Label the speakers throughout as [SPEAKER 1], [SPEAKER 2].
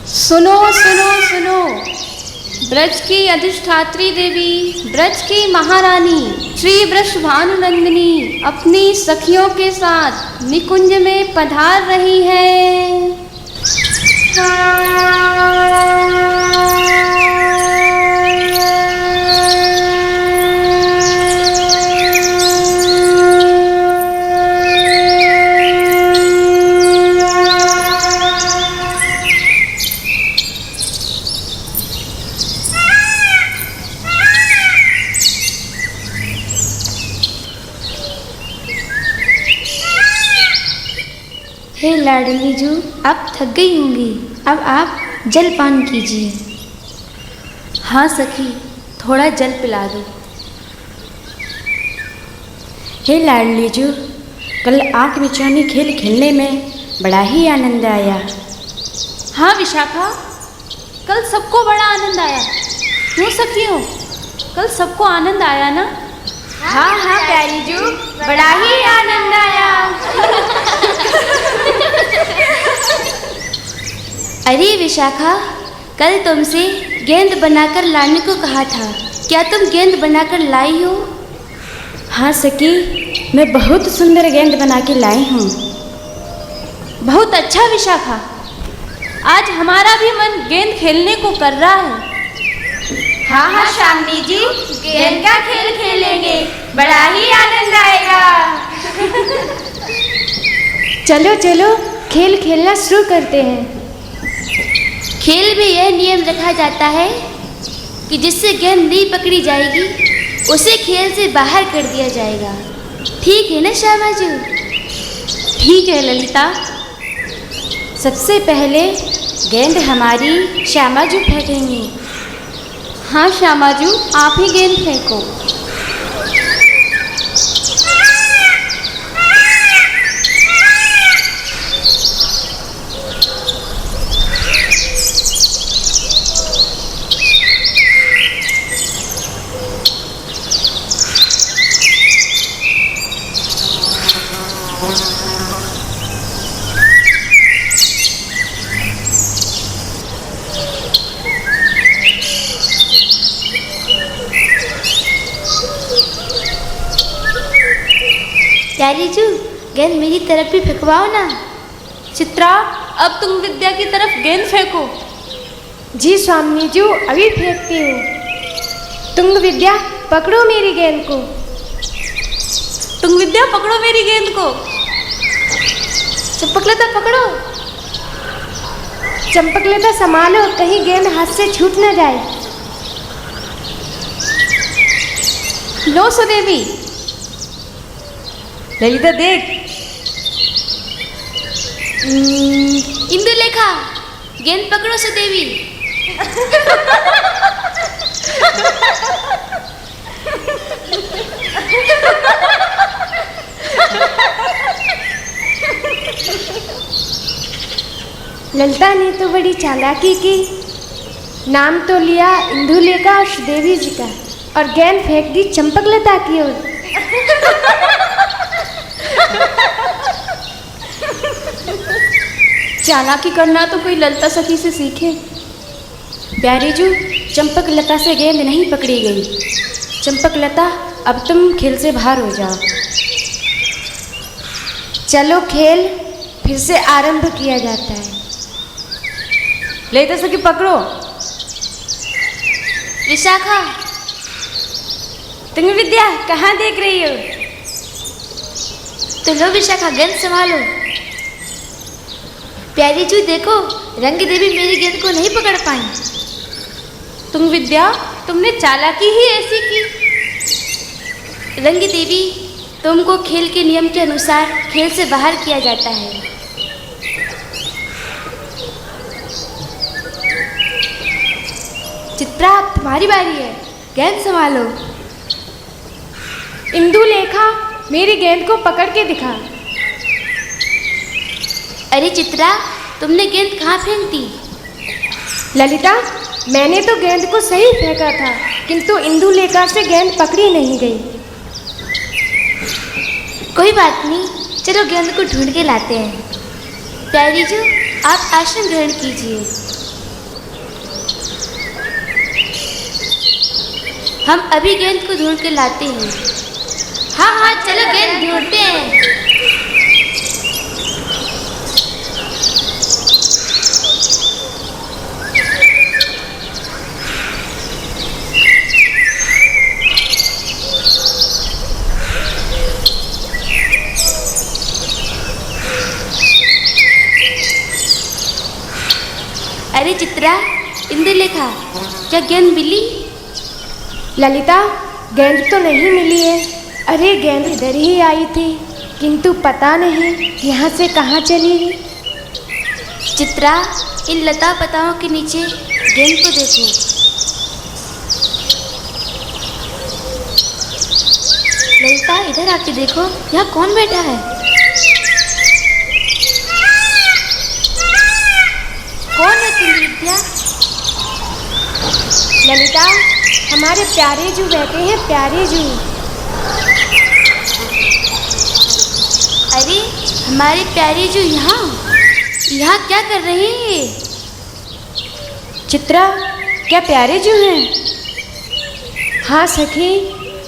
[SPEAKER 1] सुनो सुनो सुनो, ब्रज की अधिष्ठात्री देवी, ब्रज की महारानी श्री वृषभानुनंदिनी अपनी सखियों के साथ निकुंज में पधार रही है।
[SPEAKER 2] हे लाडली जू, आप थक गई होंगी, अब आप जलपान कीजिए।
[SPEAKER 1] हाँ सखी, थोड़ा जल पिला दो।
[SPEAKER 2] हे लाडली जू, कल आँख मिचानी खेल खेलने में बड़ा ही आनंद आया।
[SPEAKER 1] हाँ विशाखा, कल सबको बड़ा आनंद आया। क्यों सखियों, कल सबको आनंद आया ना?
[SPEAKER 2] हाँ हाँ प्यारी जू, बड़ा ही आनंद आया।
[SPEAKER 1] अरे विशाखा, कल तुमसे गेंद बनाकर लाने को कहा था, क्या तुम गेंद बनाकर लाई हो?
[SPEAKER 2] हाँ सखी, मैं बहुत सुंदर गेंद बना के लाई हूँ।
[SPEAKER 1] बहुत अच्छा विशाखा, आज हमारा भी मन गेंद खेलने को कर रहा है।
[SPEAKER 2] हाँ हाँ शामनी जी, गेंद का खेल खेलेंगे, बड़ा ही आनंद आएगा। चलो चलो, खेल खेलना शुरू करते हैं।
[SPEAKER 1] खेल में यह नियम रखा जाता है कि जिससे गेंद नहीं पकड़ी जाएगी उसे खेल से बाहर कर दिया जाएगा। ठीक है ना श्यामाजू?
[SPEAKER 2] ठीक है ललिता। सबसे पहले गेंद हमारी श्यामाजू फेंकेंगी।
[SPEAKER 1] हाँ श्यामाजू, आप ही गेंद फेंको। प्यारी जू, गेंद मेरी तरफ भी फेंकवाओ ना।
[SPEAKER 3] चित्रा, अब तुम विद्या की तरफ गेंद फेंको।
[SPEAKER 2] जी स्वामी जू, अभी फेंकती हूँ। तुंग विद्या, पकड़ो मेरी गेंद को।
[SPEAKER 3] तुंग विद्या, पकड़ो मेरी गेंद को।
[SPEAKER 2] चंपकलता पकड़ो। चंपकलता संभालो, कहीं गेंद हाथ से छूट न जाए।
[SPEAKER 1] लो सुदेवी।
[SPEAKER 3] ललिता देख।
[SPEAKER 1] इंदुलेखा, गेंद पकड़ो सुदेवी।
[SPEAKER 2] ललिता ने तो बड़ी चालाकी की। नाम तो लिया इंदुलेखा और श्रीदेवी जी का, और गेंद फेंक दी चंपकलता की ओर।
[SPEAKER 1] चालाकी करना तो कोई ललिता सखी से सीखे।
[SPEAKER 2] प्यारी जू, चंपकलता से गेंद नहीं पकड़ी गई। चंपकलता, अब तुम खेल से बाहर हो जाओ। चलो, खेल फिर से आरंभ किया जाता है।
[SPEAKER 3] ललिता सखी पकड़ो।
[SPEAKER 1] विशाखा।
[SPEAKER 2] तुम विद्या, कहाँ देख रही हो?
[SPEAKER 1] तो लो विशाखा, गेंद संभालो। प्यारी जू देखो, रंग देवी मेरी गेंद को नहीं पकड़ पाई।
[SPEAKER 3] तुम विद्या, तुमने चालाकी ही ऐसी की।
[SPEAKER 1] रंग देवी, तुमको खेल के नियम के अनुसार खेल से बाहर किया जाता है।
[SPEAKER 2] चित्रा, अब तुम्हारी बारी है, गेंद संभालो। इंदुलेखा, मेरी गेंद को पकड़ के दिखा।
[SPEAKER 1] अरे चित्रा, तुमने गेंद कहाँ फेंक दी?
[SPEAKER 2] ललिता, मैंने तो गेंद को सही फेंका था, किंतु इंदुलेखा से गेंद पकड़ी नहीं गई।
[SPEAKER 1] कोई बात नहीं, चलो गेंद को ढूंढ के लाते हैं। प्यारी जू, आप आसन ग्रहण कीजिए।
[SPEAKER 3] हम अभी गेंद को ढूंढ के लाते हैं। हाँ हाँ चलो गेंद ढूंढते हैं। अरे चित्रा, इंदुलेखा, क्या गेंद मिली?
[SPEAKER 2] ललिता, गेंद तो नहीं मिली है। अरे गेंद इधर ही आई थी, किंतु पता नहीं यहाँ से कहाँ चली गई।
[SPEAKER 3] चित्रा, इन लता पताओं के नीचे गेंद को देखो। ललिता, इधर आके देखो, यहाँ कौन बैठा है? कौन है तुम विद्या?
[SPEAKER 2] ललिता, हमारे प्यारे जू बैठे हैं, प्यारे जू।
[SPEAKER 3] अरे हमारे प्यारे जू यहाँ क्या कर रहे हैं?
[SPEAKER 2] चित्रा, क्या प्यारे जू हैं? हाँ सखी,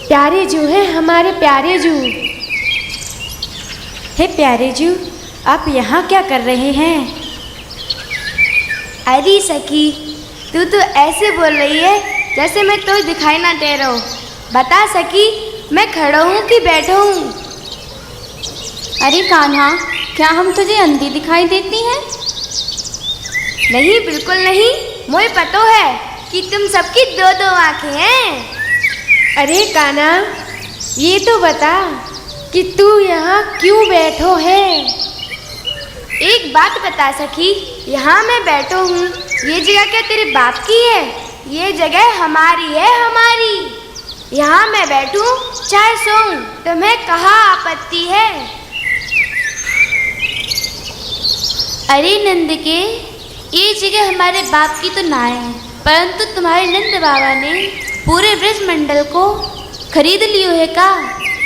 [SPEAKER 2] प्यारे जू हैं, हमारे प्यारे जू। हे प्यारे जू, आप यहाँ क्या कर रहे हैं?
[SPEAKER 1] अरे सखी, तू तो ऐसे बोल रही है जैसे मैं तो दिखाई ना दे रहा हूँ। बता सखी, मैं खड़ा हूँ कि बैठा हूँ?
[SPEAKER 3] अरे कान्हा, क्या हम तुझे अंधी दिखाई देती हैं?
[SPEAKER 1] नहीं, बिल्कुल नहीं। मुझे पता है कि तुम सबकी दो दो आंखें हैं।
[SPEAKER 2] अरे कान्हा, ये तो बता कि तू यहाँ क्यों बैठो है?
[SPEAKER 1] एक बात बता सखी, यहाँ मैं बैठो हूँ, ये जगह क्या तेरे बाप की है? ये जगह हमारी है, हमारी। यहाँ मैं बैठूं चाहे सोऊं, तुम्हें कहाँ आपत्ति है?
[SPEAKER 3] अरे नंद के, ये जगह हमारे बाप की तो ना है, परंतु तुम्हारे नंद बाबा ने पूरे ब्रज मंडल को खरीद लियो है का,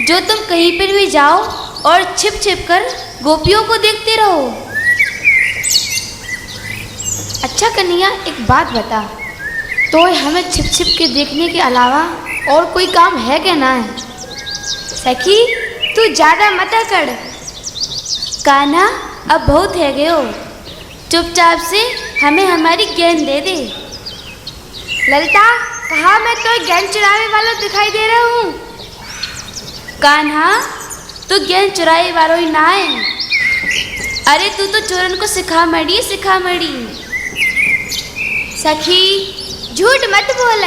[SPEAKER 3] जो तुम कहीं पर भी जाओ और छिप छिप कर गोपियों को देखते रहो। अच्छा कन्हैया, एक बात बता, तो हमें छिप छिप के देखने के अलावा और कोई काम है क्या ना है?
[SPEAKER 1] सखी, तू ज़्यादा मत कर।
[SPEAKER 3] कान्हा, अब बहुत है गयो, चुपचाप से हमें हमारी गेंद दे दे।
[SPEAKER 1] ललिता, कहा मैं तो गेंद चुराने वाला दिखाई दे रहा हूँ।
[SPEAKER 3] कान्हा, तू गेंद चुराए वालों ही ना है। अरे तू तो चोरन को सिखा मड़ी।
[SPEAKER 1] सखी, झूठ मत बोल।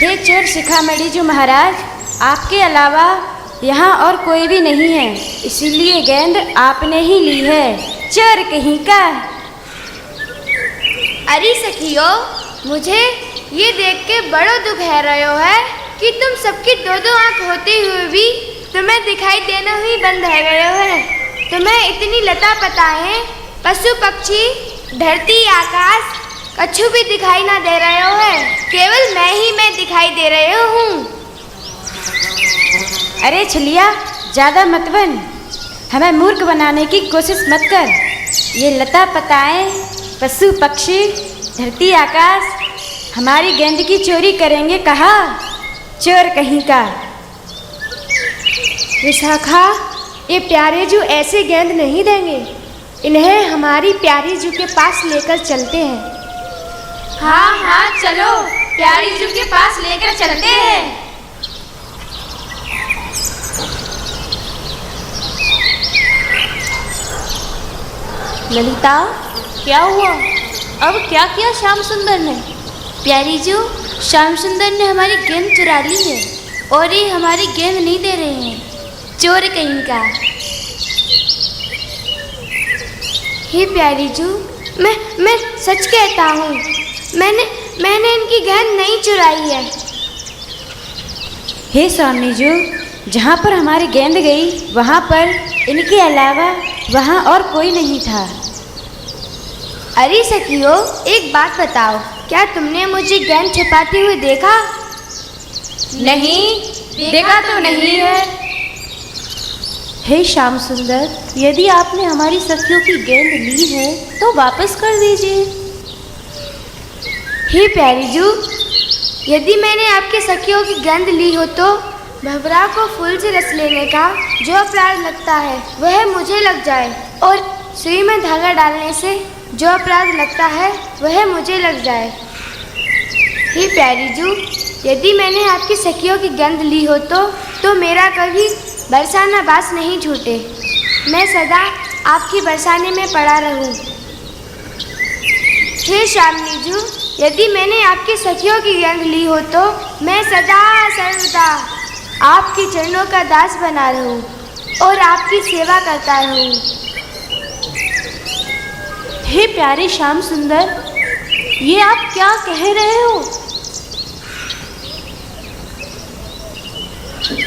[SPEAKER 2] हे चोर शिखामणि जी महाराज, आपके अलावा यहाँ और कोई भी नहीं है, इसीलिए गेंद आपने ही ली है, चोर कहीं का।
[SPEAKER 1] अरे सखियो, मुझे ये देख के बड़ा दुख है रहा है कि तुम सबकी दो दो आँख होते हुए भी तुम्हें दिखाई देना ही बंद है गया है। तुम्हें इतनी लता पता है, पशु पक्षी, धरती आकाश, कछु भी दिखाई ना दे रहे हो है, केवल मैं दिखाई दे रहे हूँ।
[SPEAKER 2] अरे छलिया, ज़्यादा मत बन, हमें मूर्ख बनाने की कोशिश मत कर। ये लता पताएं, पशु पक्षी, धरती आकाश हमारी गेंद की चोरी करेंगे कहा, चोर कहीं का। विशाखा, ये प्यारे जू ऐसे गेंद नहीं देंगे, इन्हें हमारी प्यारी जू के पास लेकर चलते हैं।
[SPEAKER 1] हाँ, चलो प्यारी जू के पास लेकर चलते हैं।
[SPEAKER 3] ललिता, क्या हुआ? अब क्या किया श्याम सुंदर ने? प्यारी जू, श्याम सुंदर ने हमारी गेंद चुरा ली है और ये हमारी गेंद नहीं दे रहे हैं, चोर कहीं का।
[SPEAKER 1] हे प्यारी जू, मैं सच कहता हूँ, मैंने इनकी गेंद नहीं चुराई है।
[SPEAKER 2] हे स्वामी जू, जहाँ पर हमारी गेंद गई वहाँ पर इनके अलावा वहाँ और कोई नहीं था।
[SPEAKER 1] अरे सखियो, एक बात बताओ, क्या तुमने मुझे गेंद छिपाते हुए देखा?
[SPEAKER 2] नहीं, देखा तो नहीं है।
[SPEAKER 3] हे श्याम सुंदर, यदि आपने हमारी सखियों की गेंद ली है तो वापस कर दीजिए।
[SPEAKER 1] हे प्यारी जू,
[SPEAKER 3] यदि मैंने आपके सखियों की गंध ली हो तो भंवरा को फूल से रस लेने का जो अपराध लगता है वह मुझे लग जाए, और सुई में धागा डालने से जो अपराध लगता है वह मुझे लग जाए। हे प्यारी जू, यदि मैंने आपकी सखियों की गंध ली हो तो मेरा कभी बरसाना बास नहीं छूटे, मैं सदा आपकी बरसाने में पड़ा रहूं। हे शामनी जू, यदि मैंने आपकी सखियों की गंध ली हो तो मैं सदा सर्वदा आपके चरणों का दास बना रहूं और आपकी सेवा करता रहूं।
[SPEAKER 1] हे प्यारे श्याम सुंदर, ये आप क्या कह रहे हो?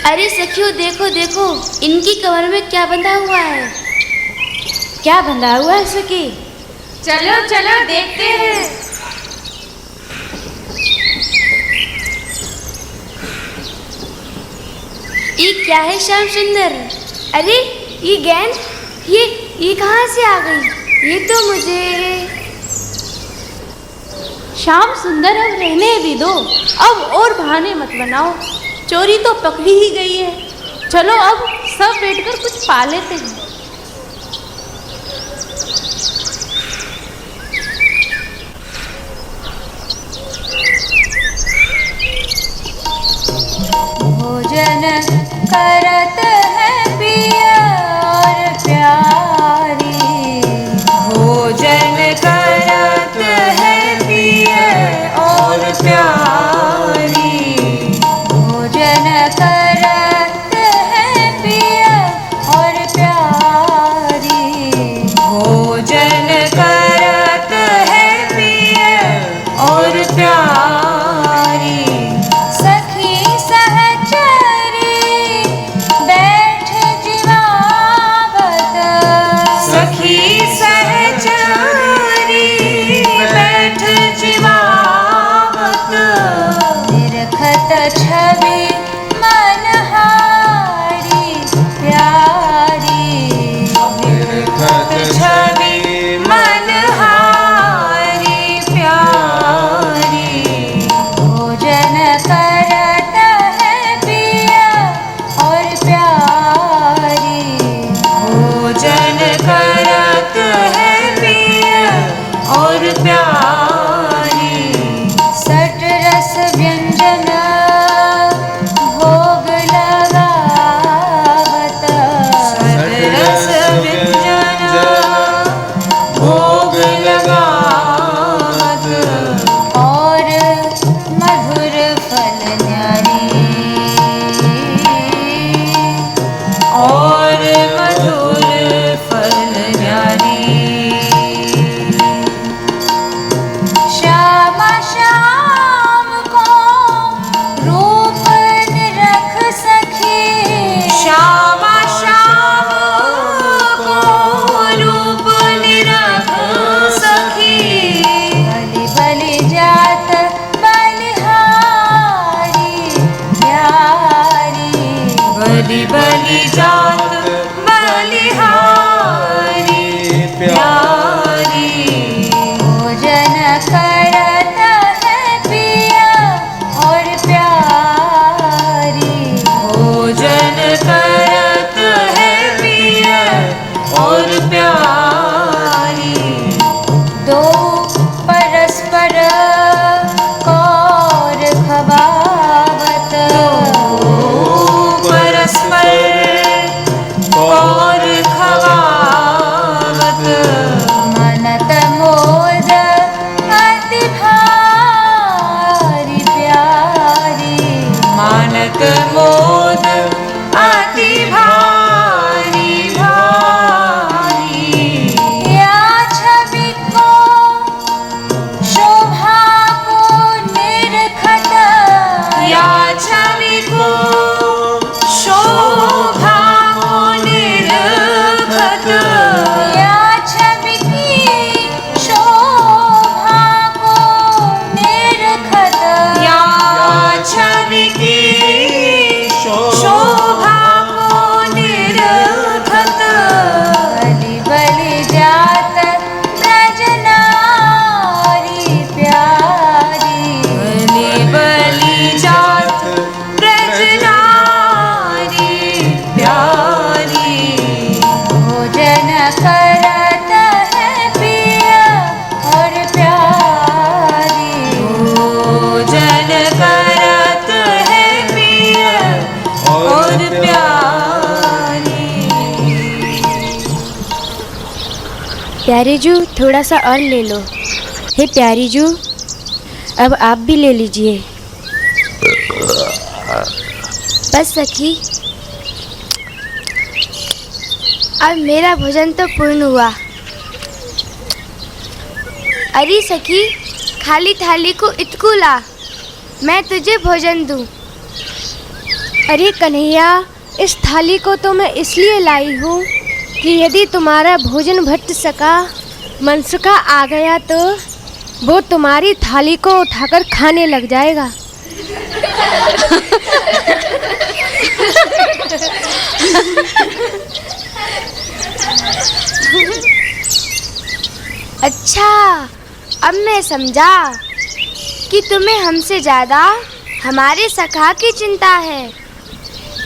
[SPEAKER 3] अरे सखियों, देखो देखो, इनकी कमर में क्या बंधा हुआ है।
[SPEAKER 2] क्या बंधा हुआ है सखी?
[SPEAKER 1] चलो चलो देखते हैं।
[SPEAKER 3] ये क्या है श्याम सुंदर? अरे ये गेंद, ये कहाँ से आ गई? ये तो मुझे।
[SPEAKER 1] श्याम सुंदर, अब रहने भी दो, अब और बहाने मत बनाओ। चोरी तो पकड़ी ही गई है, चलो अब सब बैठकर कुछ पा लेते हैं।
[SPEAKER 2] भोजन करत है पिया और प्यारी, भोजन करत है पिया और प्यारी, भोजन करत है पिया और प्यारी, भोजन करत है पिया और प्यारी, सखी सहचरी बैठ जिवावत, सखी सहचरी बैठ जिवावत, निरखत छवि मनहारी प्यारी, निरखत छवि मनहारी प्यारी, भोजन करत है पिया और प्यारी, भोजन करत है पिया और प्यारी, सट रस व्यंजन भोग लगावत, सट रस व्यंजन भोग लगावत, और मधुर फल न्यारी, और मधुर फल न्यारी, प्यारे जू, थोड़ा सा और ले लो। हे प्यारी जू, अब आप भी ले लीजिए।
[SPEAKER 3] बस सखी, अब मेरा भोजन तो पूर्ण हुआ। अरे सखी, खाली थाली को इतकू ला, मैं तुझे भोजन दूं।
[SPEAKER 1] अरे कन्हैया, इस थाली को तो मैं इसलिए लाई हूँ कि यदि तुम्हारा भोजन भट सका, मनसुखा आ गया तो वो तुम्हारी थाली को उठाकर खाने लग जाएगा।
[SPEAKER 3] अच्छा, अब मैं समझा कि तुम्हें हमसे ज़्यादा हमारे सखा की चिंता है।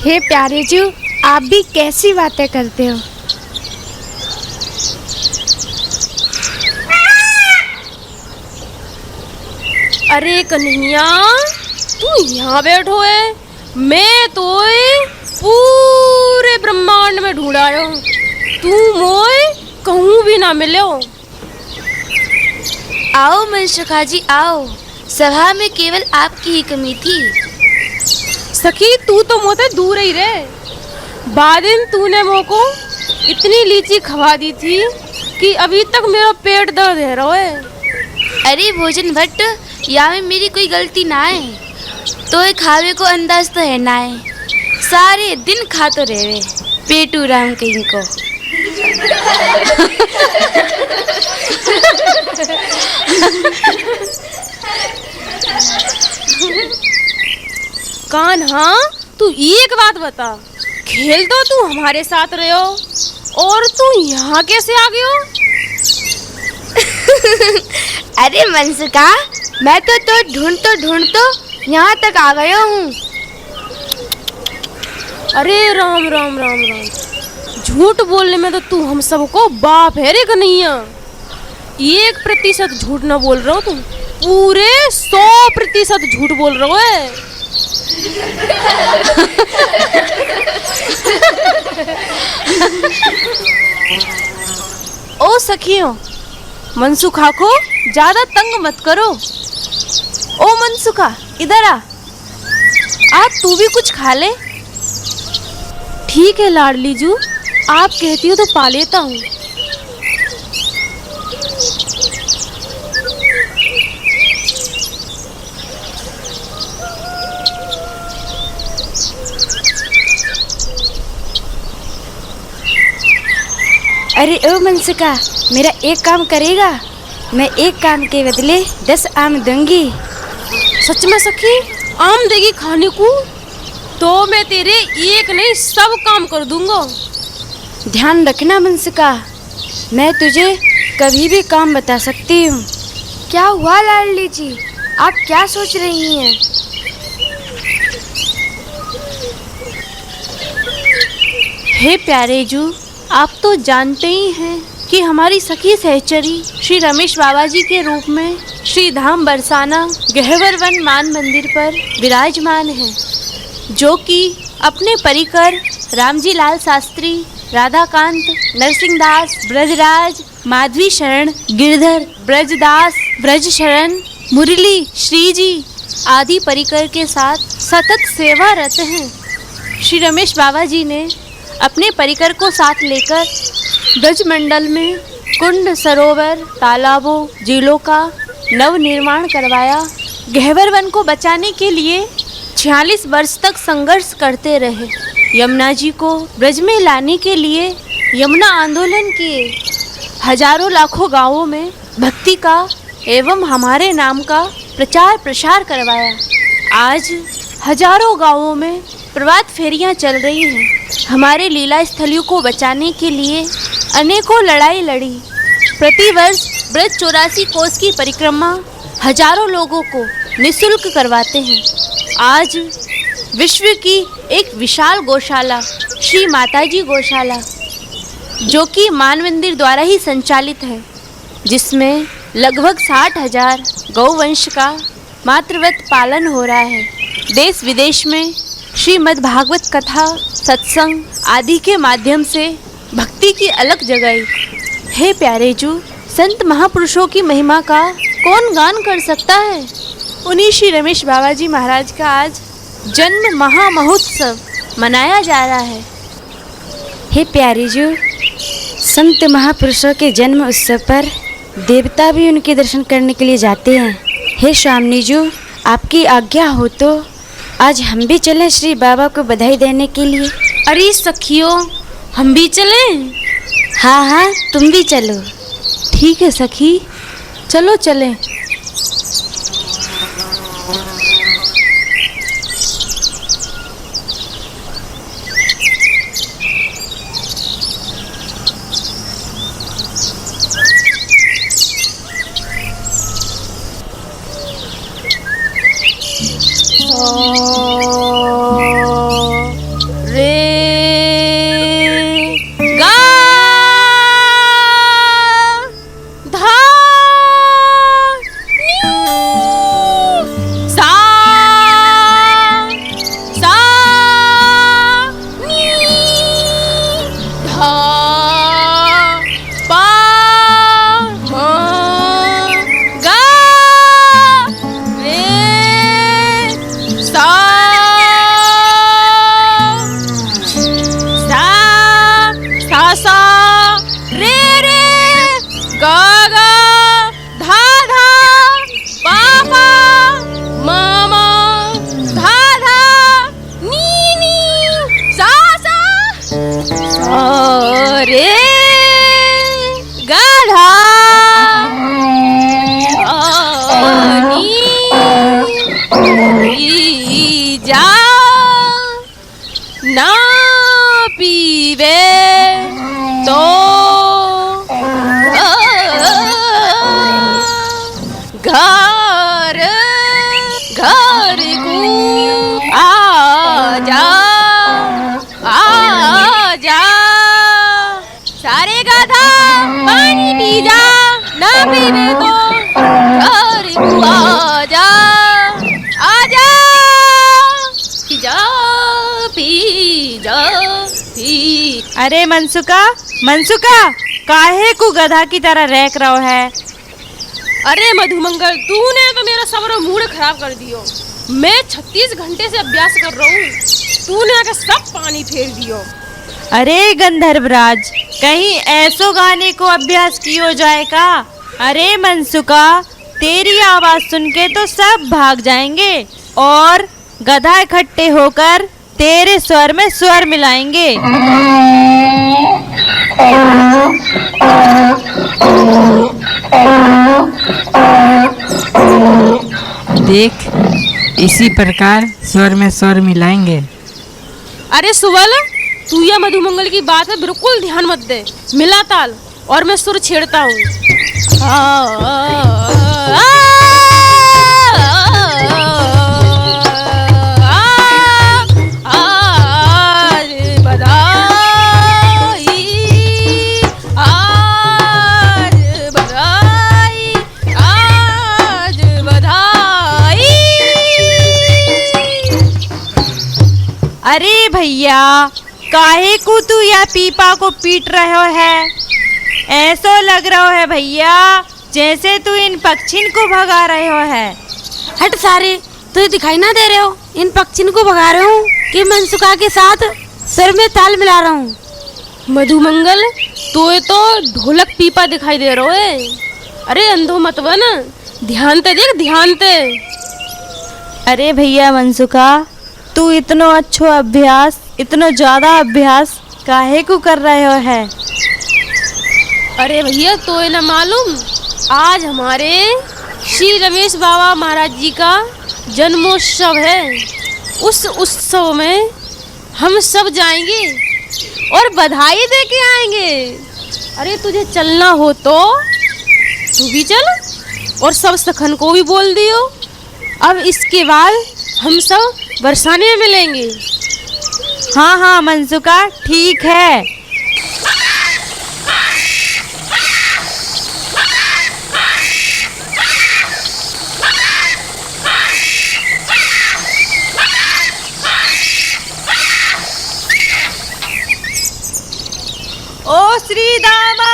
[SPEAKER 1] हे प्यारे जू, आप भी कैसी बातें करते हो।
[SPEAKER 4] अरे कन्हैया, तू यहाँ बैठो है, मैं तो पूरे ब्रह्मांड में ढूंढ आया हूँ, तू मोए कहूँ भी ना मिले हो।
[SPEAKER 3] आओ मनसुखा जी आओ, सभा में केवल आपकी ही कमी थी।
[SPEAKER 4] सखी, तू तो मुझसे दूर ही रहे। बादिन तूने मोको इतनी लीची खवा दी थी कि अभी तक मेरा पेट दर्द है रहा है।
[SPEAKER 3] अरे भोजन भट्ट, या में मेरी कोई गलती ना है, तो ये खावे को अंदाज तो है ना है। सारे दिन खा तो रहे पेटू राम कहीं को।
[SPEAKER 4] कान्हा, तू एक बात बता, खेल तो तू हमारे साथ रहे हो और तू यहाँ कैसे आ गए हो?
[SPEAKER 3] अरे मनसुखा, मैं तो ढूंढ तो यहाँ तक आ गया हूँ।
[SPEAKER 4] अरे राम राम राम राम, झूठ बोलने में तो तू हम सबको बाप है रे कन्हैया। 1% झूठ ना बोल रहे हो तुम, पूरे 100% झूठ बोल रहे हो है। ओ सखियों, मनसुखा को ज्यादा तंग मत करो। ओ मनसुखा, इधर आ, आज तू भी कुछ खा ले। ठीक है लाडली जू, आप कहती हो तो पा लेता हूँ।
[SPEAKER 2] अरे ओ मनसुखा, मेरा एक काम करेगा? मैं एक काम के बदले 10 आम दूंगी।
[SPEAKER 4] सच में सखी, आम देगी खाने को? तो मैं तेरे एक नहीं सब काम कर दूंगा।
[SPEAKER 2] ध्यान रखना मनसुखा, मैं तुझे कभी भी काम बता सकती हूँ।
[SPEAKER 3] क्या हुआ लाडली जी, आप क्या सोच रही हैं?
[SPEAKER 4] हे प्यारे जू, आप तो जानते ही हैं कि हमारी सखी सहचरी श्री रमेश बाबा जी के रूप में श्री धाम बरसाना गहवर वन मान मंदिर पर विराजमान हैं, जो कि अपने परिकर रामजी लाल शास्त्री, राधाकांत, नरसिंहदास, ब्रजराज, माधवी शरण, गिरधर, ब्रजदास, ब्रज शरण, मुरली, श्रीजी आदि परिकर के साथ सतत सेवारत हैं। श्री रमेश बाबा जी ने अपने परिकर को साथ लेकर ब्रज मंडल में कुंड, सरोवर, तालाबों, झीलों का नव निर्माण करवाया। गहवर वन को बचाने के लिए 46 वर्ष तक संघर्ष करते रहे। यमुना जी को ब्रज में लाने के लिए यमुना आंदोलन किए। हजारों लाखों गांवों में भक्ति का एवं हमारे नाम का प्रचार प्रसार करवाया। आज हजारों गांवों में प्रभात फेरियां चल रही हैं। हमारे लीला स्थलियों को बचाने के लिए अनेकों लड़ाई लड़ी। प्रतिवर्ष ब्रज 84 कोस की परिक्रमा हजारों लोगों को निःशुल्क करवाते हैं। आज विश्व की एक विशाल गौशाला श्री माताजी गौशाला, जो कि मान मंदिर द्वारा ही संचालित है, जिसमें लगभग 60,000 गौवंश का मातृवत पालन हो रहा है। देश विदेश में श्रीमद् भागवत कथा, सत्संग आदि के माध्यम से भक्ति की अलग जगाई। हे प्यारे जू, संत महापुरुषों की महिमा का कौन गान कर सकता है। उन्हीं श्री रमेश बाबा जी महाराज का आज जन्म महामहोत्सव मनाया जा रहा है।
[SPEAKER 2] हे प्यारे जू, संत महापुरुषों के जन्म उत्सव पर देवता भी उनके दर्शन करने के लिए जाते हैं। हे स्वामी जू, आपकी आज्ञा हो तो आज हम भी चलें श्री बाबा को बधाई देने के लिए।
[SPEAKER 4] अरे सखियों, हम भी चलें?
[SPEAKER 2] हाँ हाँ, तुम भी चलो।
[SPEAKER 4] ठीक है सखी, चलो चलें।
[SPEAKER 5] अरे मनसुका, मनसुका, काहे को गधा की तरह रैक रहो है।
[SPEAKER 4] अरे मधुमंगल, तूने तो मेरा सारा मूड खराब कर दियो। मैं 36 घंटे से अभ्यास कर रहा हूँ, तूने आके सब पानी फेर दियो।
[SPEAKER 5] अरे गंधर्वराज, कहीं ऐसो गाने को अभ्यास कियो जाए का। अरे मनसुका, तेरी आवाज सुन के तो सब भाग जाएंगे और गधा इकट्ठे होकर तेरे स्वर में स्वर मिलाएंगे।
[SPEAKER 6] देख, इसी प्रकार स्वर में स्वर मिलाएंगे।
[SPEAKER 4] अरे सुवल, तू या मधुमंगल की बात में बिल्कुल ध्यान मत दे। मिला ताल और मैं सुर छेड़ता हूँ।
[SPEAKER 5] अरे भैया, काहे को तू या पीपा को पीट रहे है। ऐसो लग रहा है भैया जैसे तू इन पक्षिन को भगा रहे हो है।
[SPEAKER 2] हट सारे, तुझे दिखाई ना दे रहे हो इन पक्षियों को भगा रहे हूँ कि मनसुका के साथ सिर में ताल मिला रहा हूँ।
[SPEAKER 4] मधुमंगल, तो ढोलक पीपा दिखाई दे रहा है। अरे अंधो मत बन, ध्यान ते देख, ध्यान ते।
[SPEAKER 5] अरे भैया मनसुका, तू इतनो अच्छो अभ्यास, इतनो ज्यादा अभ्यास काहे को कर रहे हो है।
[SPEAKER 4] अरे भैया, तो ये ना मालूम, आज हमारे श्री रमेश बाबा महाराज जी का जन्मोत्सव है। उस उत्सव में हम सब जाएंगे और बधाई दे के आएंगे। अरे तुझे चलना हो तो तू भी चल और सब सखन को भी बोल दियो। अब इसके बाद हम सब बरसाने में मिलेंगे।
[SPEAKER 5] हाँ हाँ मनसुका, ठीक है। ओ श्री दामा,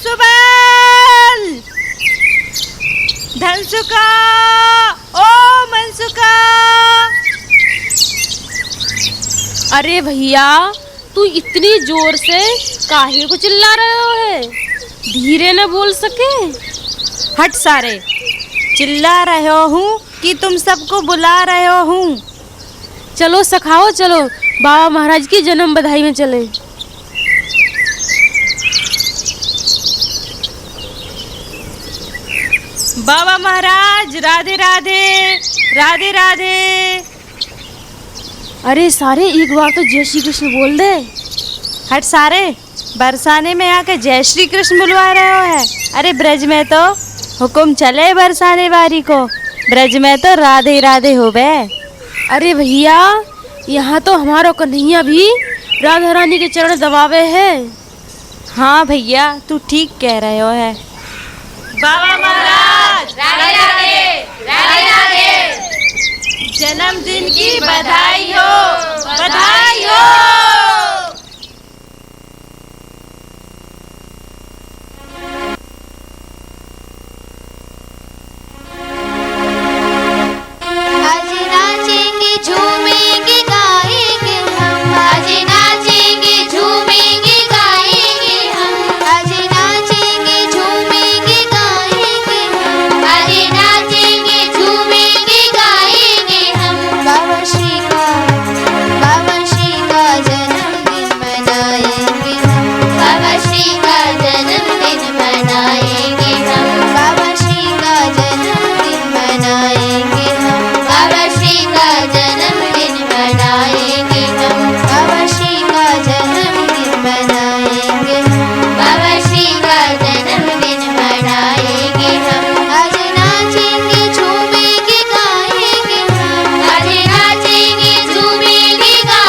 [SPEAKER 5] मनसुबल, धनसुका, ओ मनसुका।
[SPEAKER 4] अरे भैया, तू इतनी जोर से काहे को चिल्ला रहे हो है? धीरे न बोल सके?
[SPEAKER 5] हट सारे, चिल्ला रहे हूँ कि तुम सबको बुला रहे हूँ।
[SPEAKER 4] चलो सखाओ, चलो बाबा महाराज की जन्म बधाई में चले।
[SPEAKER 5] बाबा महाराज राधे राधे, राधे राधे।
[SPEAKER 4] अरे सारे एक बार तो जय श्री कृष्ण बोल दे।
[SPEAKER 5] हट सारे, बरसाने में आके जय श्री कृष्ण बुलवा रहे हो है? अरे ब्रज में तो हुक्म चले बरसाने वाली को, ब्रज में तो राधे राधे हो बे।
[SPEAKER 4] अरे भैया, यहाँ तो हमारा कन्हैया भी राधा रानी के चरण दबावे है।
[SPEAKER 5] हाँ भैया, तू ठीक कह रहे हो है। बाबा महाराज राधे राधे, राधे राधे। जन्मदिन की बधाई हो, बधाई हो।
[SPEAKER 3] आज नाचेंगे झूमेंगे गाएंगे हम, आज नाचेंगे झूमेंगे गाएंगे हम, आज नाचेंगे झूमेंगे गाएंगे हम, आज नाचेंगे झूमेंगे गाएंगे हम। बाबा श्री का जन्मदिन मनाएंगे हम, बाबा श्री का जन्मदिन मनाएंगे हम, बाबा श्री का जन्मदिन मनाएंगे हम, बाबा श्री का जन्मदिन मनाएंगे हम, बाबा श्री का जन्मदिन मनाएंगे हम, बाबा श्री का जन्मदिन मनाएंगे हम। आज नाचेंगे झूमेंगे गाएंगे हम, आज नाचेंगे झूमेंगे गाएंगे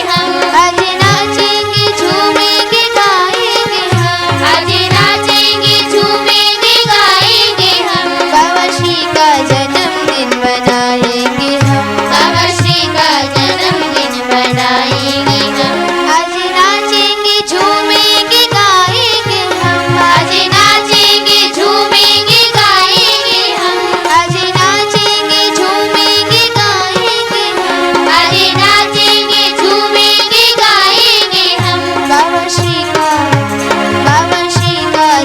[SPEAKER 3] हम, आज नाचेंगे झूमेंगे गाएंगे हम, आज नाचेंगे झूमेंगे गाएंगे हम। बाबा श्री का जन्मदिन मनाएंगे हम, बाबा श्री का जन्मदिन मनाएंगे हम। आज नाचेंगे झूमेंगे गाएंगे हम, आज नाचेंगे झूमेंगे गाएंगे हम, आज नाचेंगे झूमेंगे गाएंगे हम, आज नाचेंगे झूमेंगे गाएंगे हम। बाबा श्री का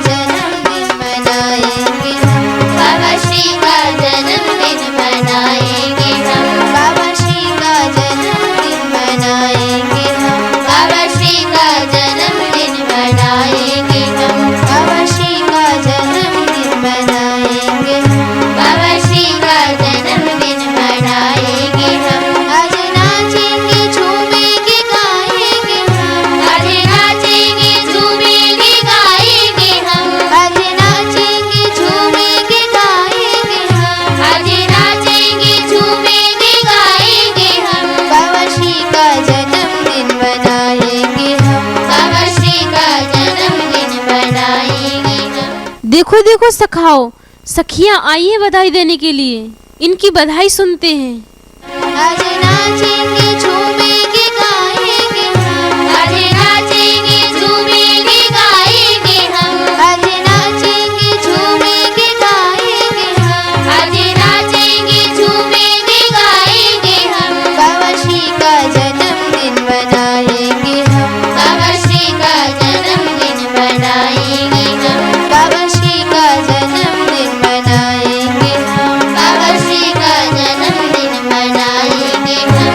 [SPEAKER 3] जन्मदिन मनाएंगे हम, बाबा श्री का जन्मदिन मनाएंगे हम, बाबा श्री का जन्मदिन मनाएंगे हम, बाबा श्री का जन्मदिन मनाएंगे हम, बाबा श्री का जन्मदिन मनाएंगे हम, बाबा श्री का जन्मदिन मनाएंगे हम। आज नाचेंगे झूमेंगे गाएंगे हम, आज नाचेंगे झूमेंगे गाएंगे हम, आज नाचेंगे झूमेंगे गाएंगे हम, आज नाचेंगे झूमेंगे गाएंगे हम। बाबा श्री का जन्मदिन मनाएंगे हम, बाबा श्री का जन्मदिन मनाएंगे हम।
[SPEAKER 4] देखो देखो सखाओ, सखियाँ आई है बधाई देने के लिए, इनकी बधाई सुनते हैं।
[SPEAKER 3] आज नाचेंगे झूमेंगे गाएंगे हम, आज नाचेंगे झूमेंगे गाएंगे हम, आज नाचेंगे झूमेंगे गाएंगे हम, आज नाचेंगे झूमेंगे गाएंगे हम। बाबा श्री का जन्मदिन मनाएंगे हम, बाबा श्री का जन्मदिन मनाएंगे हम, बाबा श्री का जन्मदिन मनाएंगे हम, बाबा श्री का जन्मदिन मनाएंगे हम।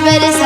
[SPEAKER 3] बरसा